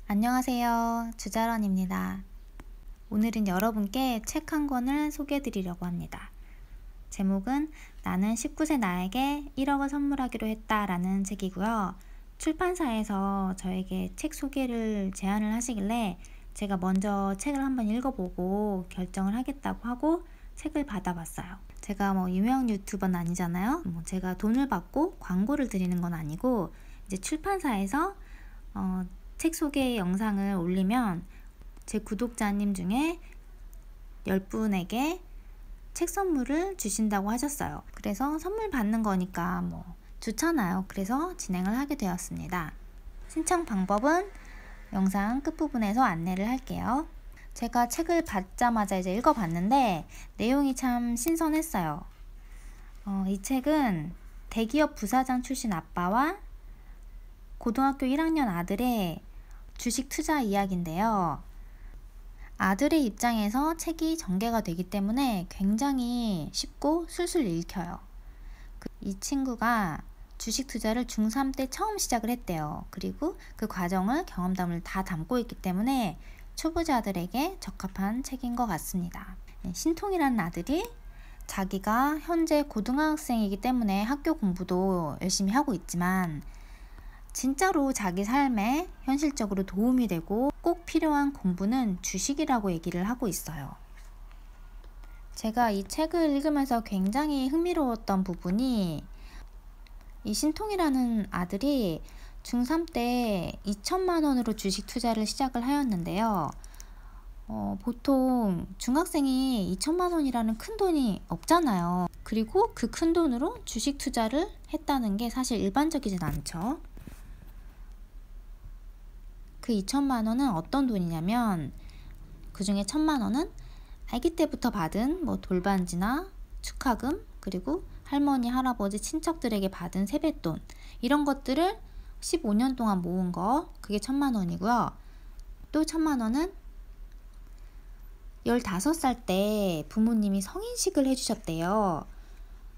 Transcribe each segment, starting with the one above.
안녕하세요. 주자런입니다. 오늘은 여러분께 책 한 권을 소개해 드리려고 합니다. 제목은 나는 19세 나에게 1억을 선물하기로 했다 라는 책이고요. 출판사에서 저에게 책 소개를 제안을 하시길래 제가 먼저 책을 한번 읽어보고 결정을 하겠다고 하고 책을 받아봤어요. 제가 유명 유튜버는 아니잖아요. 제가 돈을 받고 광고를 드리는 건 아니고 이제 출판사에서 책 소개 영상을 올리면 제 구독자님 중에 10분에게 책 선물을 주신다고 하셨어요. 그래서 선물 받는 거니까 좋잖아요. 그래서 진행을 하게 되었습니다. 신청 방법은 영상 끝부분에서 안내를 할게요. 제가 책을 받자마자 이제 읽어봤는데 내용이 참 신선했어요. 이 책은 대기업 부사장 출신 아빠와 고등학교 1학년 아들의 주식 투자 이야기인데요. 아들의 입장에서 책이 전개가 되기 때문에 굉장히 쉽고 술술 읽혀요. 이 친구가 주식 투자를 중3 때 처음 시작을 했대요. 그리고 그 과정을 경험담을 다 담고 있기 때문에 초보자들에게 적합한 책인 것 같습니다. 신통이라는 아들이 자기가 현재 고등학생이기 때문에 학교 공부도 열심히 하고 있지만 진짜로 자기 삶에 현실적으로 도움이 되고 꼭 필요한 공부는 주식이라고 얘기를 하고 있어요. 제가 이 책을 읽으면서 굉장히 흥미로웠던 부분이 이 신통이라는 아들이 중3 때 2천만 원으로 주식 투자를 시작을 하였는데요. 보통 중학생이 2천만 원이라는 큰 돈이 없잖아요. 그리고 그 큰 돈으로 주식 투자를 했다는 게 사실 일반적이진 않죠. 그 2천만 원은 어떤 돈이냐면 그 중에 1천만 원은 아기 때부터 받은 돌반지나 축하금, 그리고 할머니, 할아버지, 친척들에게 받은 세뱃돈, 이런 것들을 15년 동안 모은 거, 그게 1천만 원이고요. 또 1천만 원은 15살 때 부모님이 성인식을 해주셨대요.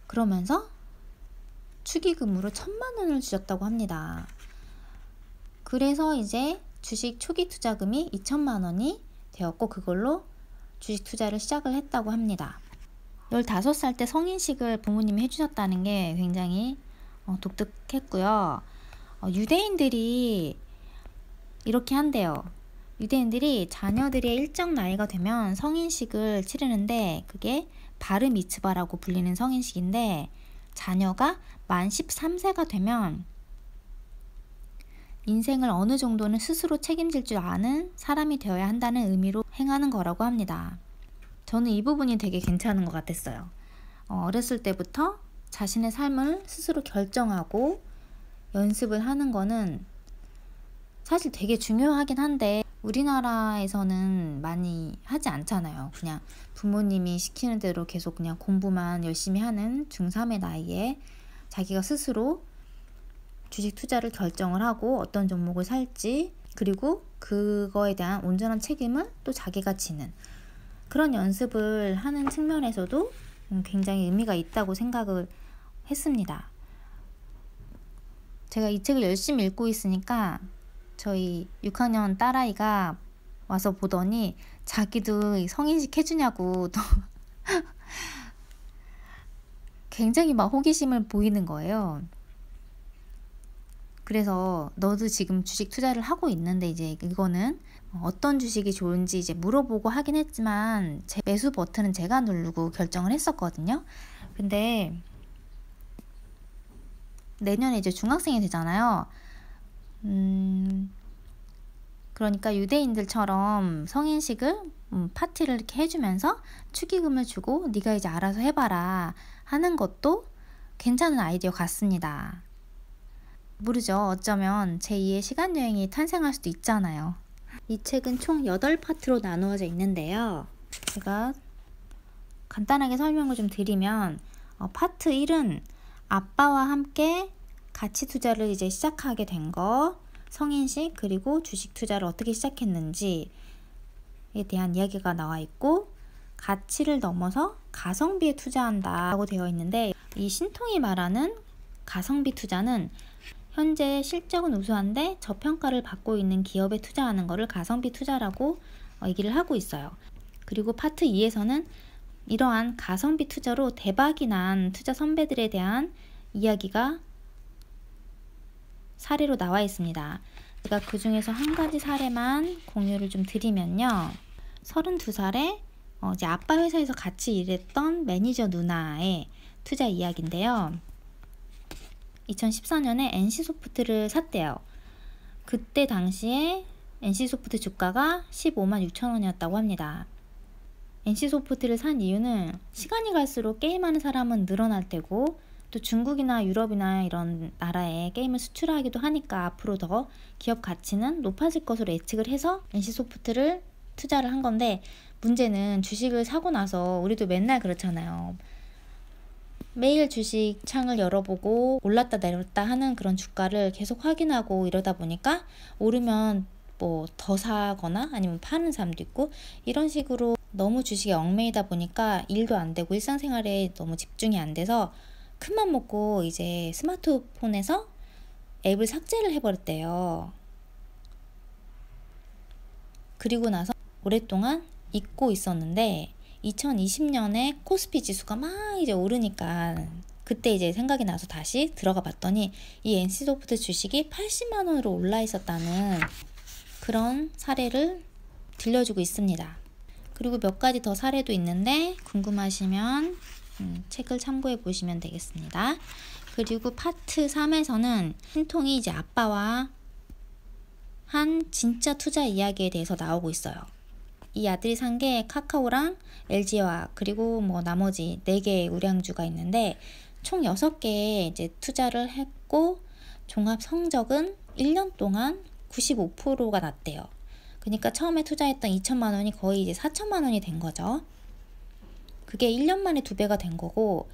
그러면서 축의금으로 1천만 원을 주셨다고 합니다. 그래서 이제 주식 초기 투자금이 2천만 원이 되었고 그걸로 주식 투자를 시작을 했다고 합니다. 15살 때 성인식을 부모님이 해주셨다는 게 굉장히 독특했고요. 유대인들이 이렇게 한대요. 유대인들이 자녀들이 일정 나이가 되면 성인식을 치르는데 그게 바르 미츠바라고 불리는 성인식인데 자녀가 만 13세가 되면 인생을 어느 정도는 스스로 책임질 줄 아는 사람이 되어야 한다는 의미로 행하는 거라고 합니다. 저는 이 부분이 되게 괜찮은 것 같았어요. 어렸을 때부터 자신의 삶을 스스로 결정하고 연습을 하는 거는 사실 되게 중요하긴 한데 우리나라에서는 많이 하지 않잖아요. 그냥 부모님이 시키는 대로 계속 그냥 공부만 열심히 하는 중3의 나이에 자기가 스스로 주식 투자를 결정을 하고 어떤 종목을 살지, 그리고 그거에 대한 온전한 책임을 또 자기가 지는 그런 연습을 하는 측면에서도 굉장히 의미가 있다고 생각을 했습니다. 제가 이 책을 열심히 읽고 있으니까 저희 6학년 딸아이가 와서 보더니 자기도 성인식 해주냐고 또 굉장히 호기심을 보이는 거예요. 그래서 너도 지금 주식 투자를 하고 있는데 이제 이거는 어떤 주식이 좋은지 이제 물어보고 하긴 했지만 제 매수 버튼은 제가 누르고 결정을 했었거든요. 근데 내년에 이제 중학생이 되잖아요. 그러니까 유대인들처럼 성인식을 파티를 이렇게 해주면서 축의금을 주고 네가 이제 알아서 해봐라 하는 것도 괜찮은 아이디어 같습니다. 모르죠. 어쩌면 제2의 시간여행이 탄생할 수도 있잖아요. 이 책은 총 8파트로 나누어져 있는데요. 제가 간단하게 설명을 좀 드리면 파트 1은 아빠와 함께 가치 투자를 이제 시작하게 된 거, 성인식, 그리고 주식 투자를 어떻게 시작했는지에 대한 이야기가 나와 있고 가치를 넘어서 가성비에 투자한다고 되어 있는데 이 신통이 말하는 가성비 투자는 현재 실적은 우수한데 저평가를 받고 있는 기업에 투자하는 것을 가성비 투자라고 얘기를 하고 있어요. 그리고 파트 2에서는 이러한 가성비 투자로 대박이 난 투자 선배들에 대한 이야기가 사례로 나와 있습니다. 제가 그 중에서 한 가지 사례만 공유를 좀 드리면요. 32살에 이제 아빠 회사에서 같이 일했던 매니저 누나의 투자 이야기인데요. 2014년에 NC소프트를 샀대요. 그때 당시에 NC소프트 주가가 15만 6천 원이었다고 합니다. NC소프트를 산 이유는 시간이 갈수록 게임하는 사람은 늘어날 테고 또 중국이나 유럽이나 이런 나라에 게임을 수출하기도 하니까 앞으로 더 기업 가치는 높아질 것으로 예측을 해서 NC소프트를 투자를 한 건데, 문제는 주식을 사고 나서 우리도 맨날 그렇잖아요. 매일 주식 창을 열어보고 올랐다 내렸다 하는 그런 주가를 계속 확인하고 이러다 보니까 오르면 뭐 더 사거나 아니면 파는 사람도 있고, 이런 식으로 너무 주식에 얽매이다 보니까 일도 안 되고 일상생활에 너무 집중이 안 돼서 큰맘 먹고 이제 스마트폰에서 앱을 삭제를 해버렸대요. 그리고 나서 오랫동안 잊고 있었는데 2020년에 코스피 지수가 막 이제 오르니까 그때 이제 생각이 나서 다시 들어가 봤더니 이 NC소프트 주식이 80만 원으로 올라 있었다는 그런 사례를 들려주고 있습니다. 그리고 몇 가지 더 사례도 있는데 궁금하시면 책을 참고해 보시면 되겠습니다. 그리고 파트 3에서는 신통이 이제 아빠와 한 진짜 투자 이야기에 대해서 나오고 있어요. 이 아들이 산 게 카카오랑 LG화학 그리고 뭐 나머지 4개의 우량주가 있는데 총 6개에 이제 투자를 했고 종합 성적은 1년 동안 95%가 났대요. 그러니까 처음에 투자했던 2천만 원이 거의 이제 4천만 원이 된 거죠. 그게 1년 만에 2배가 된 거고,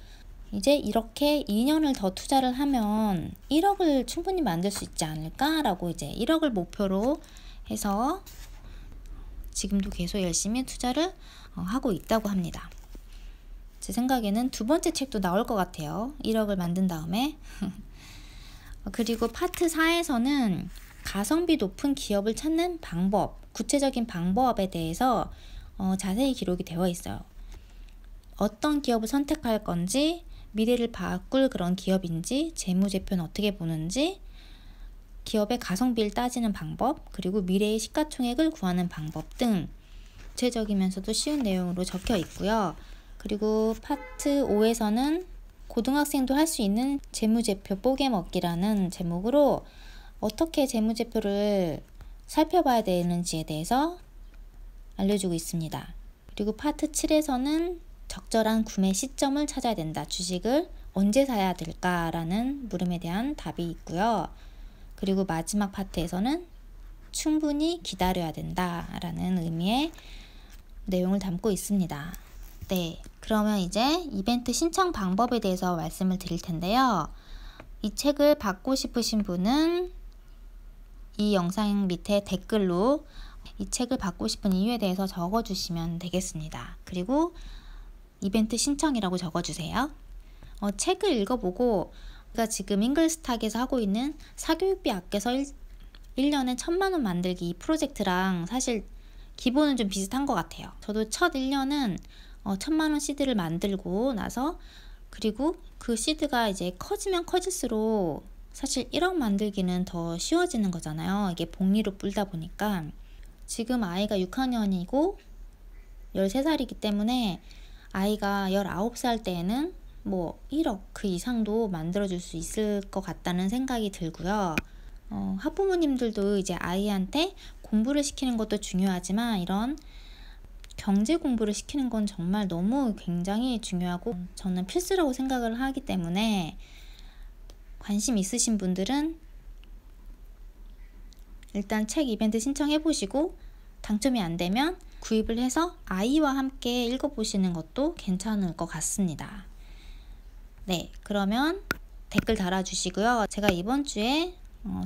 이제 이렇게 2년을 더 투자를 하면 1억을 충분히 만들 수 있지 않을까라고 이제 1억을 목표로 해서 지금도 계속 열심히 투자를 하고 있다고 합니다. 제 생각에는 두 번째 책도 나올 것 같아요. 1억을 만든 다음에. 그리고 파트 4에서는 가성비 높은 기업을 찾는 방법, 구체적인 방법에 대해서 자세히 기록이 되어 있어요. 어떤 기업을 선택할 건지, 미래를 바꿀 그런 기업인지, 재무제표는 어떻게 보는지, 기업의 가성비를 따지는 방법, 그리고 미래의 시가총액을 구하는 방법 등 구체적이면서도 쉬운 내용으로 적혀 있고요. 그리고 파트 5에서는 고등학생도 할 수 있는 재무제표 뽀개 먹기라는 제목으로 어떻게 재무제표를 살펴봐야 되는지에 대해서 알려주고 있습니다. 그리고 파트 7에서는 적절한 구매 시점을 찾아야 된다. 주식을 언제 사야 될까라는 물음에 대한 답이 있고요. 그리고 마지막 파트에서는 충분히 기다려야 된다라는 의미의 내용을 담고 있습니다. 네, 그러면 이제 이벤트 신청 방법에 대해서 말씀을 드릴 텐데요. 이 책을 받고 싶으신 분은 이 영상 밑에 댓글로 이 책을 받고 싶은 이유에 대해서 적어주시면 되겠습니다. 그리고 이벤트 신청이라고 적어주세요. 책을 읽어보고 제가 지금 잉글스탁에서 하고 있는 사교육비 아껴서 1년에 1,000만 원 만들기 이 프로젝트랑 사실 기본은 좀 비슷한 것 같아요. 저도 첫 1년은 1,000만 원 시드를 만들고 나서, 그리고 그 시드가 이제 커지면 커질수록 사실 1억 만들기는 더 쉬워지는 거잖아요. 이게 복리로 불다 보니까. 지금 아이가 6학년이고 13살이기 때문에 아이가 19살 때에는 뭐 1억 그 이상도 만들어줄 수 있을 것 같다는 생각이 들고요. 학부모님들도 이제 아이한테 공부를 시키는 것도 중요하지만 이런 경제 공부를 시키는 건 정말 너무 굉장히 중요하고 저는 필수라고 생각을 하기 때문에 관심 있으신 분들은 일단 책 이벤트 신청해 보시고 당첨이 안 되면 구입을 해서 아이와 함께 읽어보시는 것도 괜찮을 것 같습니다. 네, 그러면 댓글 달아주시고요. 제가 이번 주에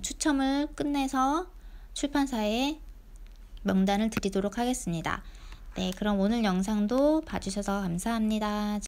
추첨을 끝내서 출판사에 명단을 드리도록 하겠습니다. 네, 그럼 오늘 영상도 봐주셔서 감사합니다.